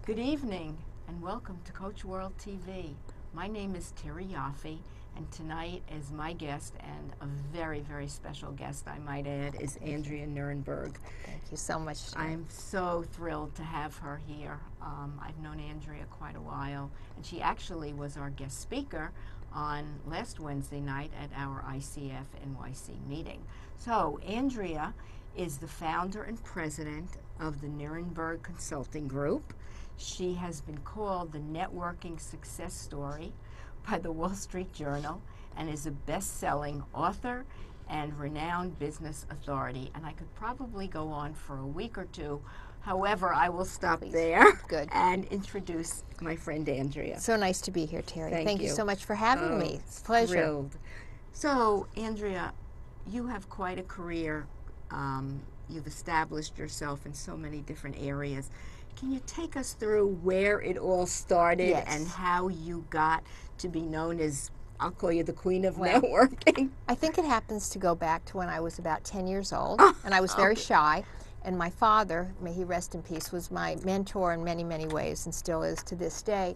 Good evening and welcome to Coach World TV. My name is Terry Yoffe, and tonight is my guest, and a very, very special guest, I might add, is Andrea Nierenberg. Thank you so much, Terry. I'm so thrilled to have her here. I've known Andrea quite a while, and she actually was our guest speaker on last Wednesday night at our ICF NYC meeting. So Andrea is the founder and president of the Nierenberg Consulting Group. She has been called the networking success story by the Wall Street Journal and is a best-selling author and renowned business authority. And I could probably go on for a week or two. However, I will stop there. Good. And introduce my friend Andrea. So nice to be here, Terry. Thank you so much for having me. It's a pleasure. Thrilled. So, Andrea, you have quite a career. You've established yourself in so many different areas. Can you take us through where it all started? Yes. And how you got to be known as, I'll call you the queen of networking? I think it happens to go back to when I was about 10 years old, and I was very shy. And my father, may he rest in peace, was my mentor in many, many ways, and still is to this day.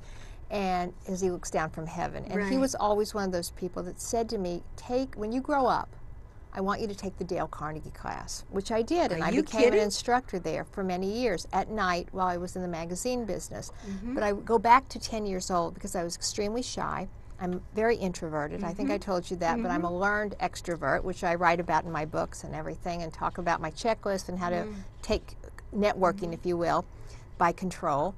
And as he looks down from heaven, and he was always one of those people that said to me, when you grow up, I want you to take the Dale Carnegie class, which I did, and I became an instructor there for many years at night while I was in the magazine business. But I go back to 10 years old because I was extremely shy. I'm very introverted. I think I told you that, but I'm a learned extrovert, which I write about in my books and everything, and talk about my checklist and how to take networking, if you will, by control.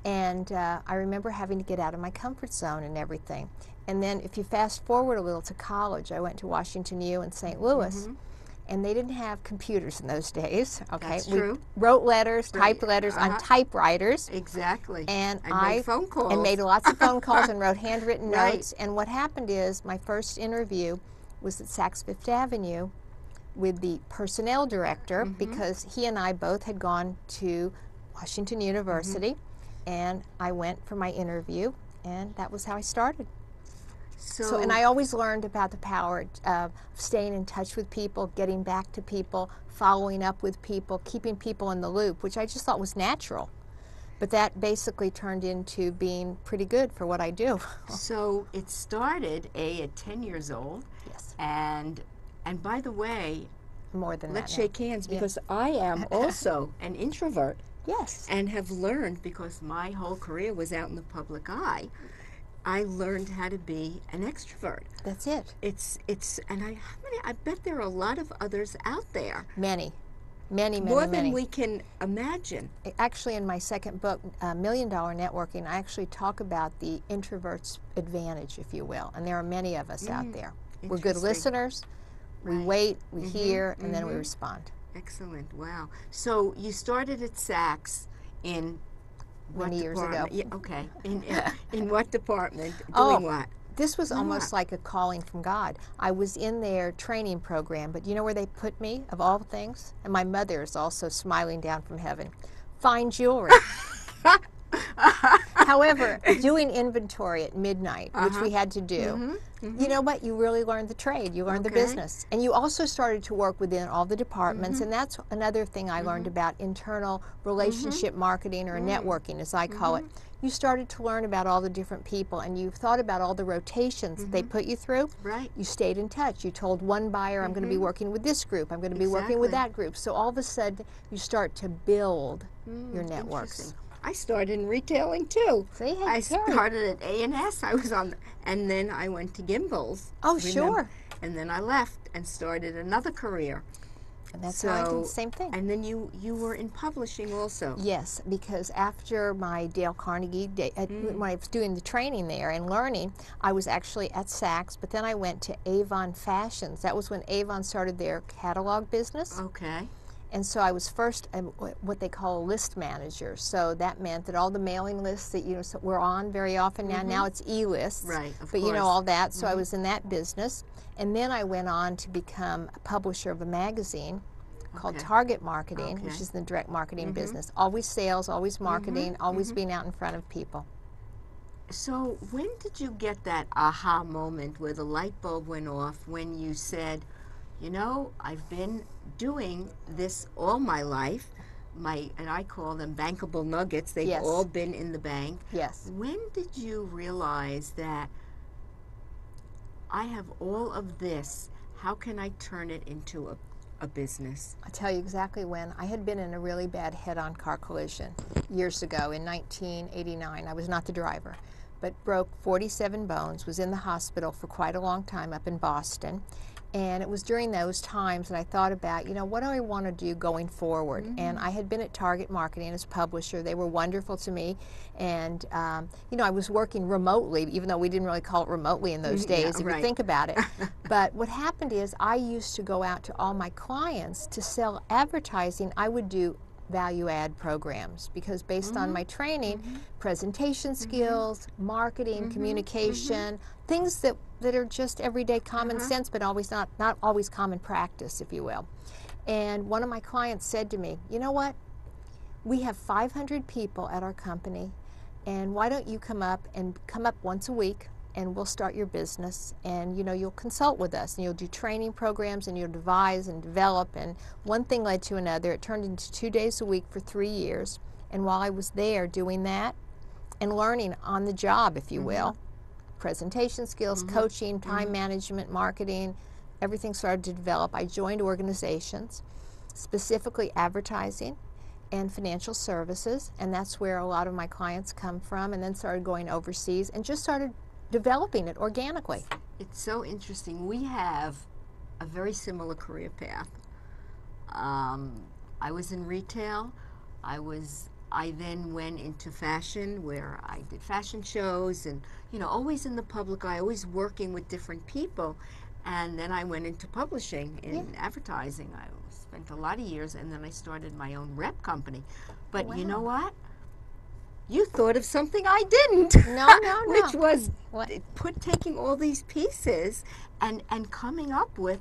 And I remember having to get out of my comfort zone and everything. And then if you fast forward a little to college, I went to Washington U in St. Louis, and they didn't have computers in those days. Okay, That's true. We wrote letters, typed letters on typewriters. Exactly. And I made phone calls. And made lots of phone calls and wrote handwritten notes. And what happened is my first interview was at Saks Fifth Avenue with the personnel director, because he and I both had gone to Washington University, and I went for my interview, and that was how I started. So, and I always learned about the power of staying in touch with people, getting back to people, following up with people, keeping people in the loop, which I just thought was natural. But that basically turned into being pretty good for what I do. So it started at 10 years old. Yes. And by the way, more than let's that. shake hands, because I am also an introvert. Yes. And have learned, because my whole career was out in the public eye, I learned how to be an extrovert. That's it. And I bet there are a lot of others out there. Many. More than we can imagine. Actually, in my second book, $1 Million Networking, I actually talk about the introvert's advantage, if you will. And there are many of us out there. We're good listeners. We wait, we hear, and then we respond. Excellent. Wow. So you started at Saks in many years ago. Yeah, okay. In what department? Doing what? This was almost like a calling from God. I was in their training program, but you know where they put me, of all things? And my mother is also smiling down from heaven. Fine jewelry. However, doing inventory at midnight, which we had to do, you know what? You really learned the trade. You learned the business. And you also started to work within all the departments, and that's another thing I learned about internal relationship marketing, or networking, as I call it. You started to learn about all the different people, and you thought about all the rotations that they put you through. Right. You stayed in touch. You told one buyer, I'm going to be working with this group. I'm going to be working with that group. So all of a sudden, you start to build your networks. I started in retailing too. See, I started at A&S. I was on, and then I went to Gimbel's. Oh, sure. And then I left and started another career. And that's how I did the same thing. And then you were in publishing also. Yes, because after my Dale Carnegie, when I was doing the training there and learning, I was actually at Saks, but then I went to Avon Fashions. That was when Avon started their catalog business. Okay. And so I was first what they call a list manager. So that meant that all the mailing lists that we're on very often now. Now it's e-lists. Right, of but course. you know all that. So I was in that business. And then I went on to become a publisher of a magazine called Target Marketing, which is the direct marketing business. Always sales, always marketing, always being out in front of people. So when did you get that aha moment where the light bulb went off, when you said, you know, I've been doing this all my life. and I call them bankable nuggets. They've Yes. all been in the bank. Yes. When did you realize that I have all of this? How can I turn it into a business? I'll tell you exactly when. I had been in a really bad head-on car collision years ago in 1989. I was not the driver, but broke 47 bones, was in the hospital for quite a long time up in Boston. And it was during those times that I thought about, what do I want to do going forward? And I had been at Target Marketing as publisher. They were wonderful to me. And, I was working remotely, even though we didn't really call it remotely in those days, if you think about it. But what happened is I used to go out to all my clients to sell advertising. I would do value-add programs because based on my training, presentation skills, marketing, communication, things that are just everyday common sense, but always not always common practice, if you will. And one of my clients said to me, you know what? We have 500 people at our company, and why don't you come up once a week, and we'll start your business, and you'll consult with us, and you'll do training programs, and you'll devise and develop. And one thing led to another. It turned into 2 days a week for 3 years. And while I was there doing that and learning on the job, if you will, presentation skills, coaching, time management, marketing, everything started to develop. I joined organizations, specifically advertising and financial services, and that's where a lot of my clients come from, and then started going overseas and just started developing it organically. It's so interesting. We have a very similar career path. I was in retail. I then went into fashion, where I did fashion shows and, always in the public eye, always working with different people. And then I went into publishing in advertising. I spent a lot of years, and then I started my own rep company. But you know what? You thought of something I didn't. No. Which was taking all these pieces and coming up with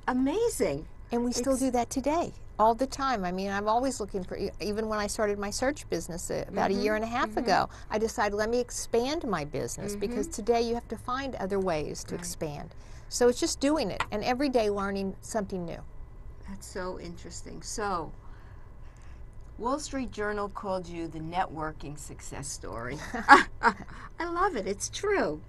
amazing. And we still do that today, all the time. I mean, I'm always looking for, even when I started my search business about a year and a half ago, I decided, let me expand my business, because today you have to find other ways to expand. So it's just doing it, and every day learning something new. That's so interesting. So, Wall Street Journal called you the networking success story. I love it. It's true.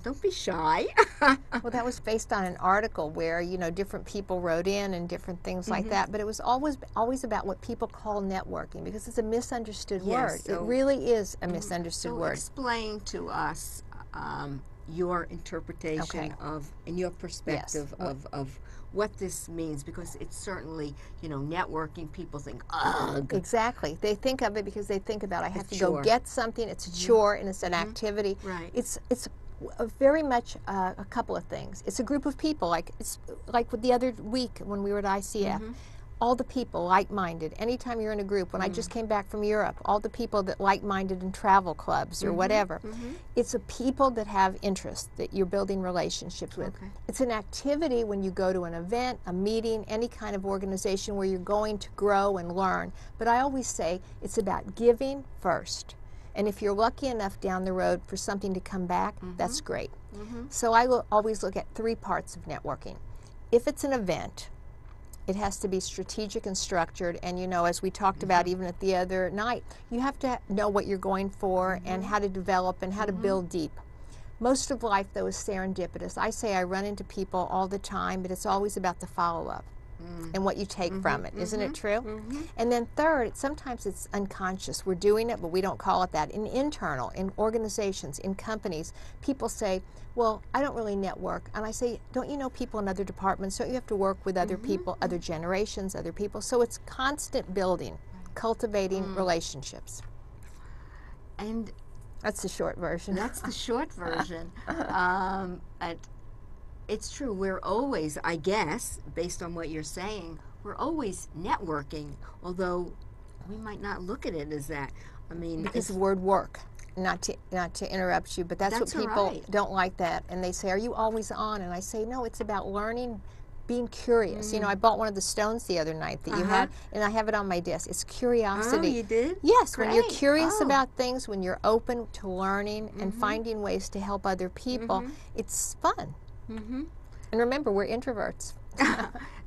Don't be shy. Well, that was based on an article where, different people wrote in and different things like that. But it was always about what people call networking, because it's a misunderstood word. So, it really is a misunderstood word. Explain to us your interpretation of, and your perspective of what this means, because it's certainly, networking, people think, ugh. Exactly. They think of it because they think about, I have to go get something. It's a chore, and it's an activity. Right. It's very much a couple of things. It's a group of people, like with the other week when we were at ICF. All the people like-minded. Anytime you're in a group, when I just came back from Europe, all the people that like-minded in travel clubs or whatever. It's a people that have interests that you're building relationships with. It's an activity when you go to an event, a meeting, any kind of organization where you're going to grow and learn. But I always say it's about giving first. And if you're lucky enough down the road for something to come back, that's great. So I always look at 3 parts of networking. If it's an event, it has to be strategic and structured, and as we talked about even at the other night, you have to know what you're going for and how to develop and how to build deep. Most of life, though, is serendipitous. I say I run into people all the time, but it's always about the follow-up and what you take from it. Isn't it true? And then third, sometimes it's unconscious. We're doing it, but we don't call it that. In internal, in organizations, in companies, people say, well, I don't really network. And I say, don't you know people in other departments? Don't you have to work with other people, other generations, other people? So it's constant building, cultivating relationships. And that's the short version. That's the short version. It's true. We're always, I guess, based on what you're saying, we're always networking, although we might not look at it as that. I mean, because the word work. Not to interrupt you, but that's what people don't like that, and they say, "Are you always on?" And I say, "No, it's about learning, being curious." I bought one of the stones the other night that you had, and I have it on my desk. It's curiosity. Oh, you did? Yes. Great. When you're curious about things, when you're open to learning and finding ways to help other people, it's fun. And remember, we're introverts.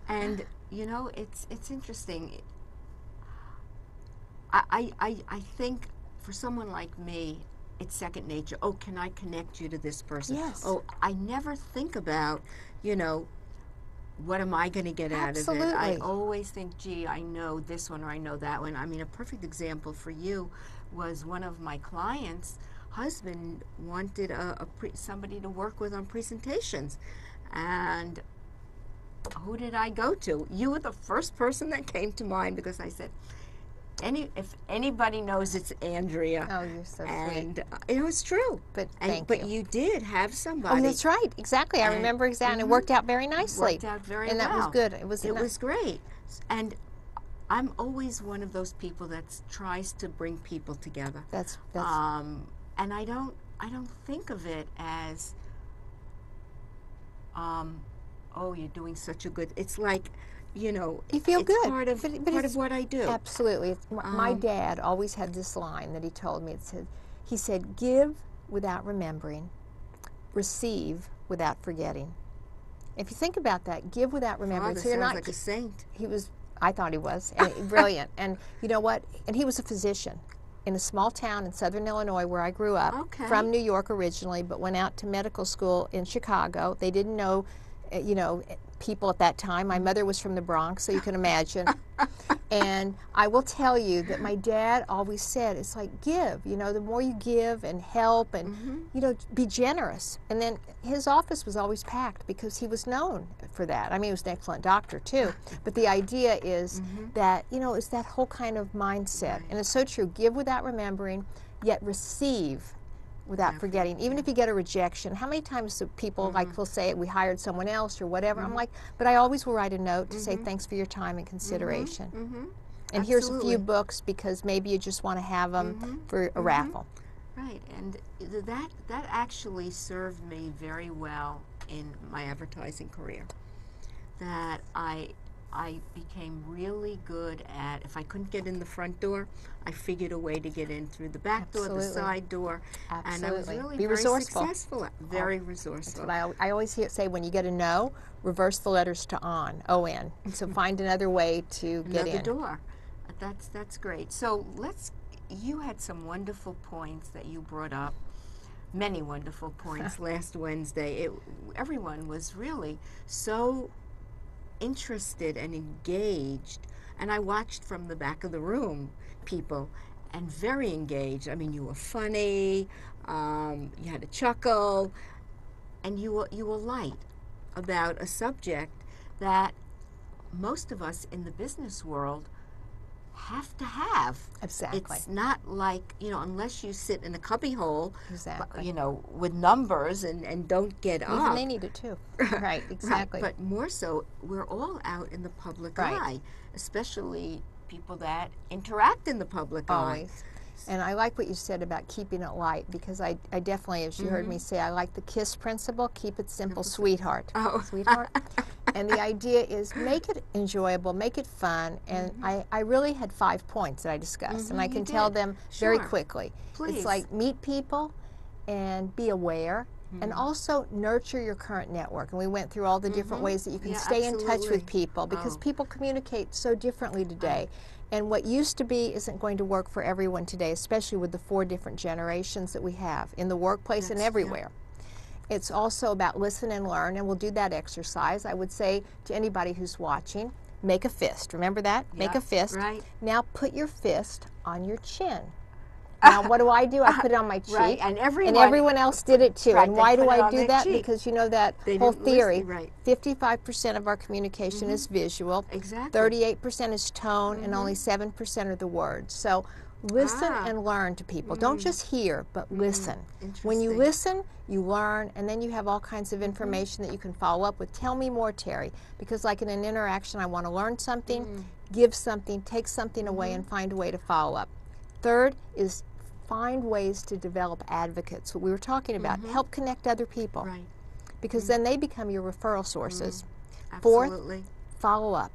And it's interesting. I think for someone like me, it's second nature. Oh, can I connect you to this person? Yes. Oh, I never think about, you know, what am I going to get out of it? I Absolutely. always think, gee, I know this one or I know that one. I mean, a perfect example for you was one of my clients' husband wanted somebody to work with on presentations. And who did I go to? You were the first person that came to mind, because I said, if anybody knows, it's Andrea. Oh, you're so sweet. And it was true. But But you did have somebody. Oh, that's right. Exactly. I remember exactly. And it worked out very nicely. Worked out very and well. that was good. It was great. And I'm always one of those people that tries to bring people together. That's and I don't think of it as oh, you're doing such a good. It's like, you know, you feel it's good. Part of what I do. Absolutely. My dad always had this line that he told me. He said, "Give without remembering, receive without forgetting." If you think about that, give without remembering. Father so you're sounds not like a saint. He was. I thought he was, and brilliant. And you know what? And he was a physician in a small town in southern Illinois where I grew up. Okay. From New York originally, but went out to medical school in Chicago. They didn't know, you know, people at that time. My mother was from the Bronx, so you can imagine. And I will tell you that my dad always said, it's like, give, you know, the more you give and help and, you know, be generous. And then his office was always packed because he was known for that. I mean, he was an excellent doctor too. But the idea is that, you know, it's that whole kind of mindset. And it's so true. Give without remembering, yet receive without forgetting. Even if you get a rejection, how many times do people like will say, we hired someone else or whatever? I'm like, but I always will write a note to say thanks for your time and consideration. And here's a few books because maybe you just want to have them for a raffle. Right, and that actually served me very well in my advertising career. That I became really good at, if I couldn't get in the front door, I figured a way to get in through the back door, the side door. And I was really Be very resourceful. Successful at, very resourceful. That's what I always say, when you get a no, reverse the letters to on, O-N. So find another way to get in. Another door. That's great. So you had some wonderful points that you brought up. Many wonderful points last Wednesday. Everyone was really so interested and engaged, and I watched from the back of the room people, and very engaged. I mean, you were funny, you had a chuckle, and you were light about a subject that most of us in the business world have to have. Exactly. It's not like, you know, unless you sit in a cubbyhole, exactly, you know, with numbers and don't get up. Even they need it too. Right, exactly. Right. But more so, we're all out in the public eye, especially people that interact in the public eye. And I like what you said about keeping it light, because I definitely, as you heard me say, I like the KISS principle, keep it simple, sweetheart. Oh. Sweetheart. And the idea is make it enjoyable, make it fun. And I really had 5 points that I discussed, and I can tell them very quickly. Please. It's like meet people and be aware. And also nurture your current network. And we went through all the different ways that you can stay in touch with people, because people communicate so differently today. And what used to be isn't going to work for everyone today, especially with the 4 different generations that we have in the workplace and everywhere. It's also about listen and learn, and we'll do that exercise. I would say to anybody who's watching, make a fist. Remember that? Make a fist. Right. Now put your fist on your chin. Now, what do? I put it on my cheek. Right, and everyone else did it too. Right, and why do I do that? cheek. Because you know that whole theory, right. 55% of our communication is visual, Exactly. 38% is tone, and only 7% are the words. So listen and learn to people. Don't just hear, but listen. When you listen, you learn, and then you have all kinds of information that you can follow up with. Tell me more, Terry, because like in an interaction, I want to learn something, give something, take something away, and find a way to follow up. Third is find ways to develop advocates. What we were talking about, help connect other people, because then they become your referral sources. Absolutely. Fourth, follow up,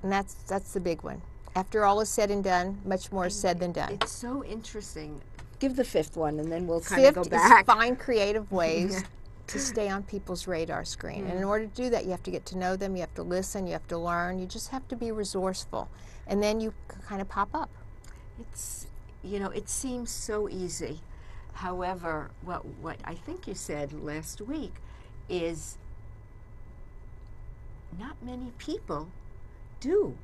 and that's the big one. After all is said and done, much more is said than done. It's so interesting. Give the 5th one, and then we'll kind of go back. Fifth is find creative ways to stay on people's radar screen. And in order to do that, you have to get to know them, you have to listen, you have to learn, you just have to be resourceful. And then you kind of pop up. It's, you know, it seems so easy. However, what I think you said last week is not many people do.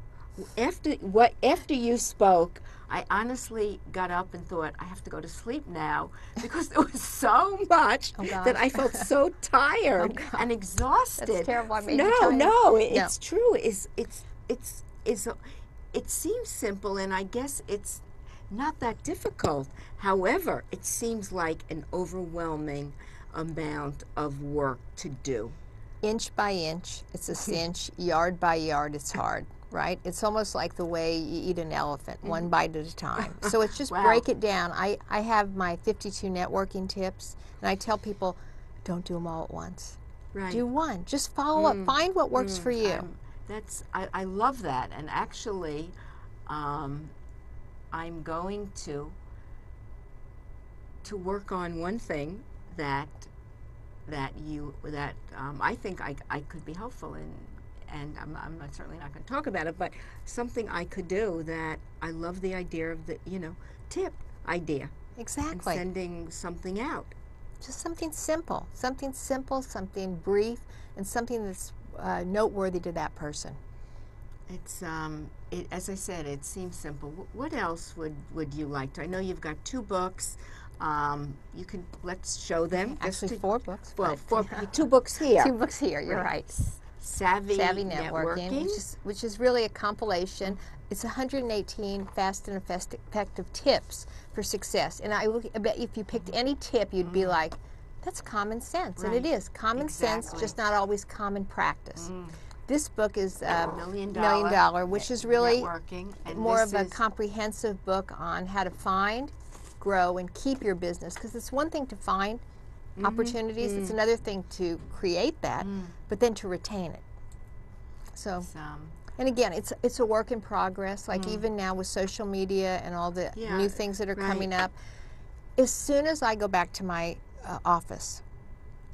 After you spoke, I honestly got up and thought I have to go to sleep now because there was so much that I felt so tired and exhausted. That's terrible. I made you tired. No, it's true. It seems simple, and I guess it's not that difficult. However, it seems like an overwhelming amount of work to do. Inch by inch, it's a cinch. Yard by yard, it's hard, right? It's almost like the way you eat an elephant, one bite at a time. So it's just break it down. I have my 52 networking tips, and I tell people, don't do them all at once. Right. Do one. Just follow up. Find what works for you. I love that, and actually, I'm going to work on one thing that I think I could be helpful in, and I'm certainly not going to talk about it, but something I could do that I love the idea of the tip idea. Exactly. And sending something out. Just something simple, something brief, and something that's noteworthy to that person. It's as I said, it seems simple. What else would you like to? I know you've got 2 books. Let's show them. Actually, 4 books. Well, 2 books here. 2 books here. You're right. Savvy Networking, which is really a compilation. It's 118 fast and effective tips for success. And I bet if you picked any tip, you'd be like, "That's common sense," and it is common sense, just not always common practice. This book is $1 million, which is really more of a comprehensive book on how to find, grow, and keep your business. Because it's one thing to find opportunities; it's another thing to create that, but then to retain it. So, and again, it's a work in progress. Like even now with social media and all the new things that are coming up, as soon as I go back to my office,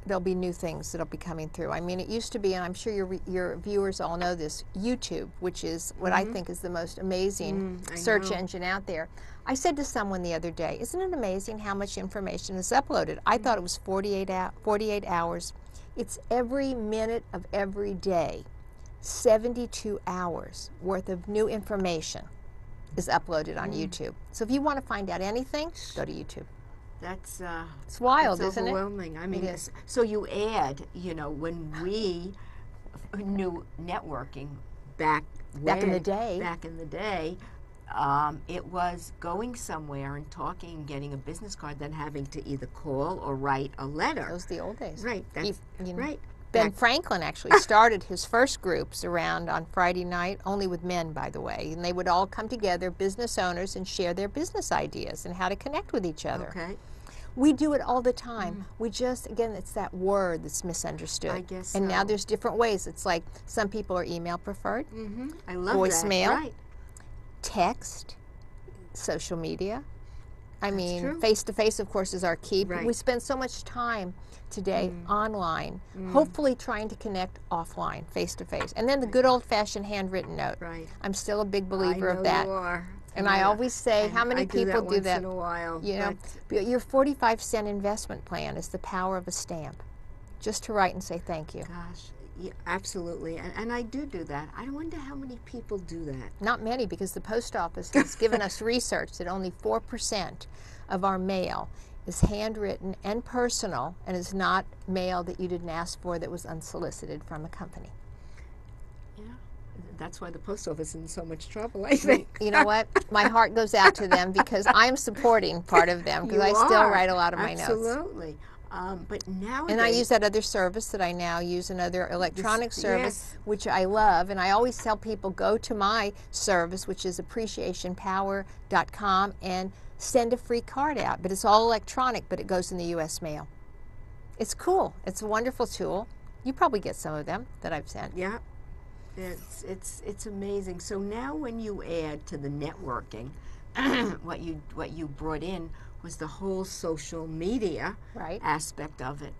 there'll be new things that'll be coming through. I mean, it used to be, and I'm sure your viewers all know this, YouTube, which is what I think is the most amazing search engine out there. I said to someone the other day, isn't it amazing how much information is uploaded? I thought it was 48 hours. It's every minute of every day. 72 hours worth of new information is uploaded on YouTube. So if you want to find out anything, go to YouTube. That's it's wild, isn't it? Overwhelming. I mean, so you add, when we knew networking back in the day, it was going somewhere and talking and getting a business card, then having to either call or write a letter. Those are the old days. Right. That's right. Ben Franklin actually started his first groups around on Friday night, only with men, by the way, and they would all come together, business owners, and share their business ideas and how to connect with each other. Okay. We do it all the time. We just, again, it's that word that's misunderstood. I guess And now there's different ways. It's like some people are email preferred. I love voicemail, that. Right. Text, social media. I mean, true. face-to-face, of course, is our key. But we spend so much time today online, hopefully trying to connect offline, face-to-face. And then the good old-fashioned handwritten note. Right. I'm still a big believer of that. You are. And I always say, how many people do that? Once in a while. Your 45-cent investment plan is the power of a stamp. Just to write and say thank you. Gosh, yeah, absolutely. And I do that. I wonder how many people do that. Not many, because the post office has given us research that only 4% of our mail is handwritten and personal, and is not mail that you didn't ask for that was unsolicited from a company. Yeah, that's why the post office is in so much trouble, I think. You know what? My heart goes out to them because I'm supporting part of them, because I still write a lot of my notes. Absolutely. But nowadays, and I use that other service that I now use, another electronic service, which I love. And I always tell people, go to my service, which is appreciationpower.com, and send a free card out. But it's all electronic, but it goes in the U.S. mail. It's cool. It's a wonderful tool. You probably get some of them that I've sent. Yeah. It's amazing. So now when you add to the networking, what you brought in was the whole social media aspect of it.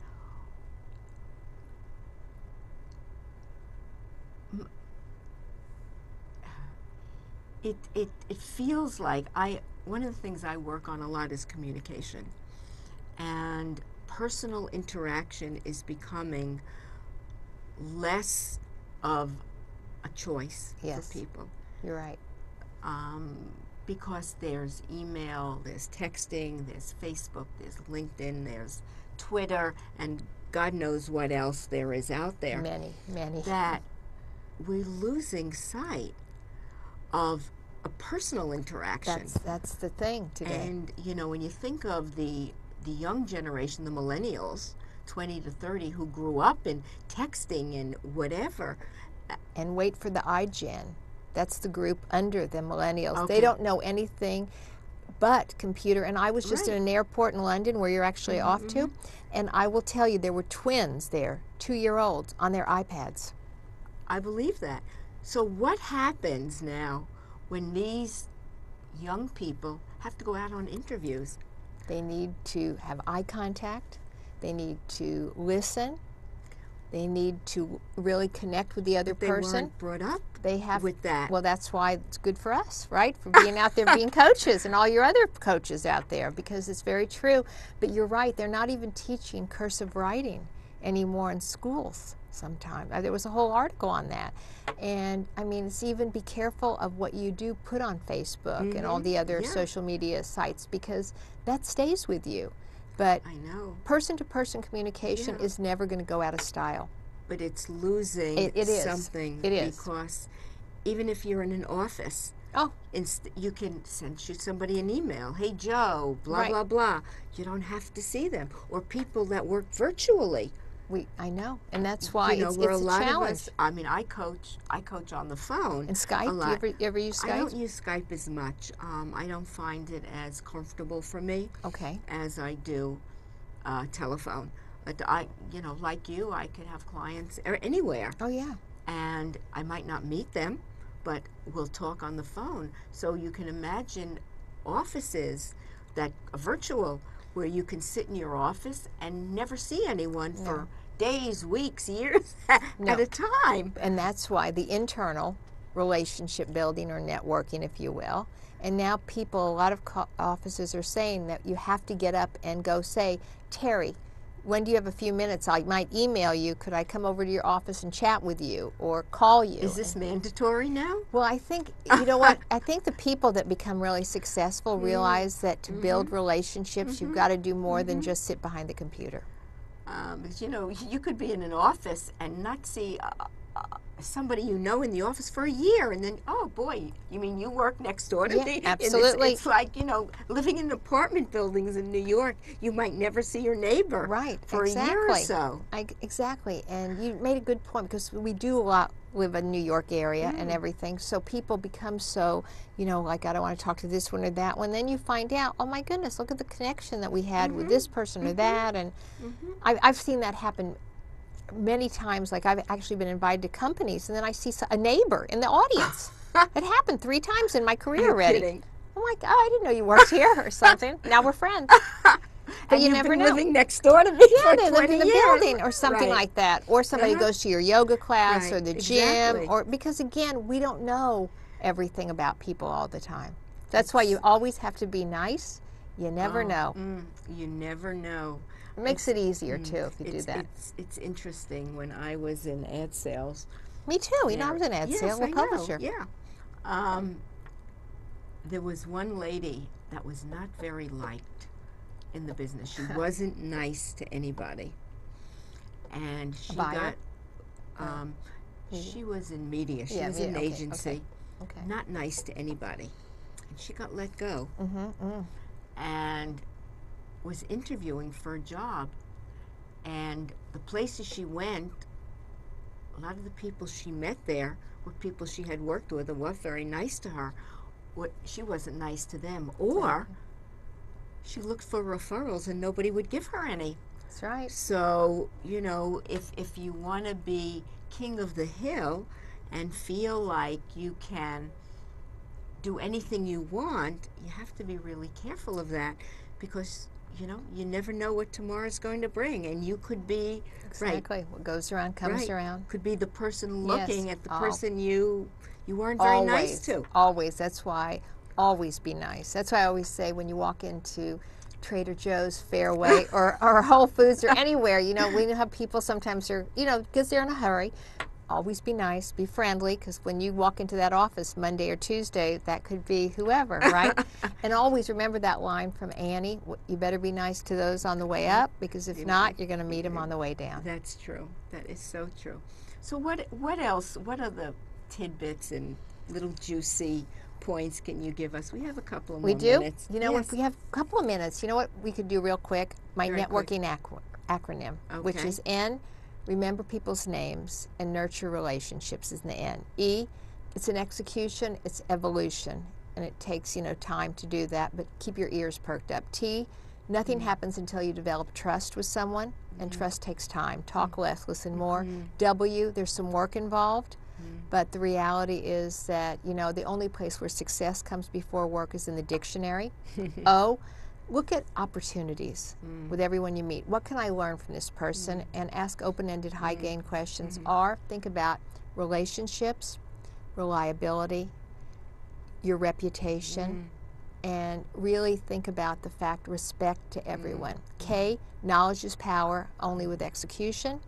it feels like one of the things I work on a lot is communication, and personal interaction is becoming less of a choice Yes. for people. You're right. Because there's email, there's texting, there's Facebook, there's LinkedIn, there's Twitter, and God knows what else there is out there. Many, many. That we're losing sight of a personal interaction. That's the thing today. And, you know, when you think of the young generation, the millennials, 20 to 30, who grew up in texting and whatever. And wait for the iGen. That's the group under the millennials. Okay. They don't know anything but computer. And I was just Right. in an airport in London where you're actually off to, and I will tell you there were twins there, 2-year-olds, on their iPads. I believe that. So what happens now when these young people have to go out on interviews? They need to have eye contact. They need to listen. They need to really connect with the other They person. weren't brought up They have with that. Well, that's why it's good for us, right? For being out there being coaches and all your other coaches out there, because it's very true. But you're right, they're not even teaching cursive writing anymore in schools sometimes. There was a whole article on that. And I mean, it's even be careful of what you do put on Facebook and all the other Yeah. social media sites, because that stays with you. But I know. person-to-person communication Yeah. is never going to go out of style. But it's losing It is. something. It is. Because even if you're in an office, Oh, you can shoot somebody an email. Hey, Joe, blah, Right. blah, blah. You don't have to see them. Or people that work virtually. I know, and that's why You know, it's where a a lot challenge. of us, I mean, I coach on the phone. And Skype, a lot. do you ever use Skype? I don't use Skype as much. I don't find it as comfortable for me Okay. as I do telephone. But you know, like you, I could have clients anywhere, Oh, yeah. and I might not meet them, but we'll talk on the phone. So you can imagine offices that are virtual, where you can sit in your office and never see anyone for days, weeks, years at a time. And that's why the internal relationship building or networking, if you will. And now people, a lot of offices are saying that you have to get up and go say, Terry, when do you have a few minutes? I might email you. Could I come over to your office and chat with you or call you? Is this mandatory now? Well, I think, you know what, I think the people that become really successful realize that to build relationships, you've got to do more than just sit behind the computer. Because, you know, you could be in an office and not see somebody you know in the office for a year, and then, oh boy, you mean you work next door to Yeah, me? absolutely. It's like, you know, living in apartment buildings in New York, you might never see your neighbor Right, for a year or so. Exactly, and you made a good point, because we do live in New York area and everything, so people become so, you know, like, I don't want to talk to this one or that one. Then you find out, oh my goodness, look at the connection that we had with this person or that, and I've seen that happen many times. Like, I've actually been invited to companies, and then I see a neighbor in the audience. It happened 3 times in my career already. Kidding. I'm like, oh, I didn't know you worked here or something. Now we're friends. But And you you've never been know. living next door to me Yeah, for they 20 live in the years. building or something Right. like that. Or somebody goes to your yoga class or Right, the gym. exactly. Or because, again, we don't know everything about people all the time. That's why you always have to be nice. You never know. You never know. It makes it easier, too, if you do that. It's interesting. When I was in ad sales, Me too. You know, I was an ad sale, a publisher. Yeah. There was one lady that was not very liked in the business. She wasn't nice to anybody. And she buyer? got, she was in media. She was in an okay, agency. Okay. Not nice to anybody. And she got let go. And was interviewing for a job. And the places she went, a lot of the people she met there were people she had worked with and were very nice to her. She wasn't nice to them. Or she looked for referrals and nobody would give her any. That's right. So, you know, if you want to be king of the hill and feel like you can do anything you want, you have to be really careful of that, because, you know, you never know what tomorrow's going to bring, and you could be Exactly. What goes around comes around. could be the person looking Yes. at the person you you weren't very nice to. Always. That's why always be nice. That's why I always say when you walk into Trader Joe's, Fairway, or Whole Foods, or anywhere, you know, we have people sometimes are, you know, because they're in a hurry. Always be nice, be friendly, because when you walk into that office Monday or Tuesday, that could be whoever, right? And always remember that line from Annie, you better be nice to those on the way up, because if not, you're going to meet them on the way down. That's true. That is so true. So what else, what are the tidbits and little juicy points can you give us? We have a couple of more minutes. You know, if we have a couple of minutes, you know what we could do real quick? My Very networking acronym, which Okay. is N, remember people's names, and nurture relationships is in the N. E, it's an execution, it's evolution, and it takes, you know, time to do that, but keep your ears perked up. T, nothing happens until you develop trust with someone, and trust takes time. Talk less, listen more. W, there's some work involved. But the reality is that, you know, the only place where success comes before work is in the dictionary. O, look at opportunities with everyone you meet. What can I learn from this person? And ask open-ended, high-gain questions. R, think about relationships, reliability, your reputation, and really think about the fact respect to everyone. K, knowledge is power, only with execution.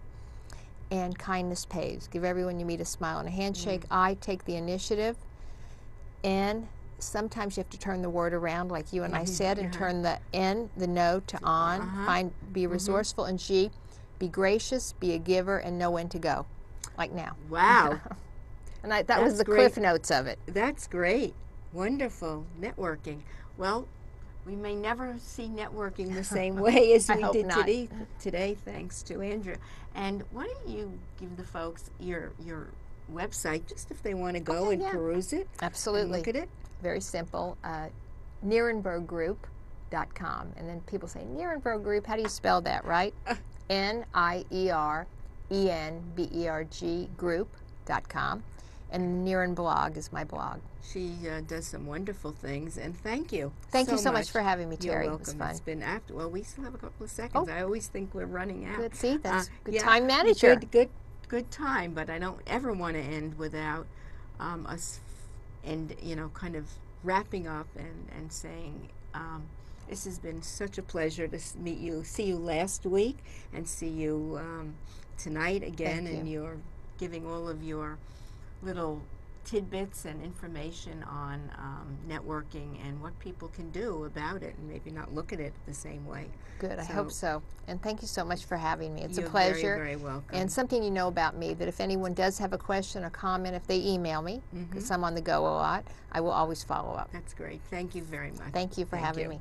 And kindness pays. Give everyone you meet a smile and a handshake. I, take the initiative. N, sometimes you have to turn the word around, like you and I said, and turn the N, the no, to on. Be resourceful. And G, be gracious, be a giver, and know when to go, like now. Wow. And that was the Cliff Notes of it. That's great. Wonderful. Networking. Well, we may never see networking the same way as we did today, thanks to Andrea. And why don't you give the folks your website, just if they want to go and peruse it. Absolutely. And look at it. Very simple. Nierenberggroup.com. And then people say, Nierenberg Group, how do you spell that, right? Nierenberg group.com. And Nieren blog is my blog. She does some wonderful things, and thank you. Thank you so much for having me, Terry. You're welcome. It was fun. It's been well, we still have a couple of seconds. I always think we're running out. Good. See, that's good time manager. Good time, but I don't ever want to end without us, and kind of wrapping up and saying. This has been such a pleasure to meet you, see you last week, and see you tonight again. And you're giving all of your little tidbits and information on networking and what people can do about it, and maybe not look at it the same way. Good, I hope so. And thank you so much for having me. It's a you're pleasure. Very, very welcome. And something you know about me, that if anyone does have a question or comment, if they email me, because I'm on the go a lot, I will always follow up. That's great. Thank you very much. Thank you for having me.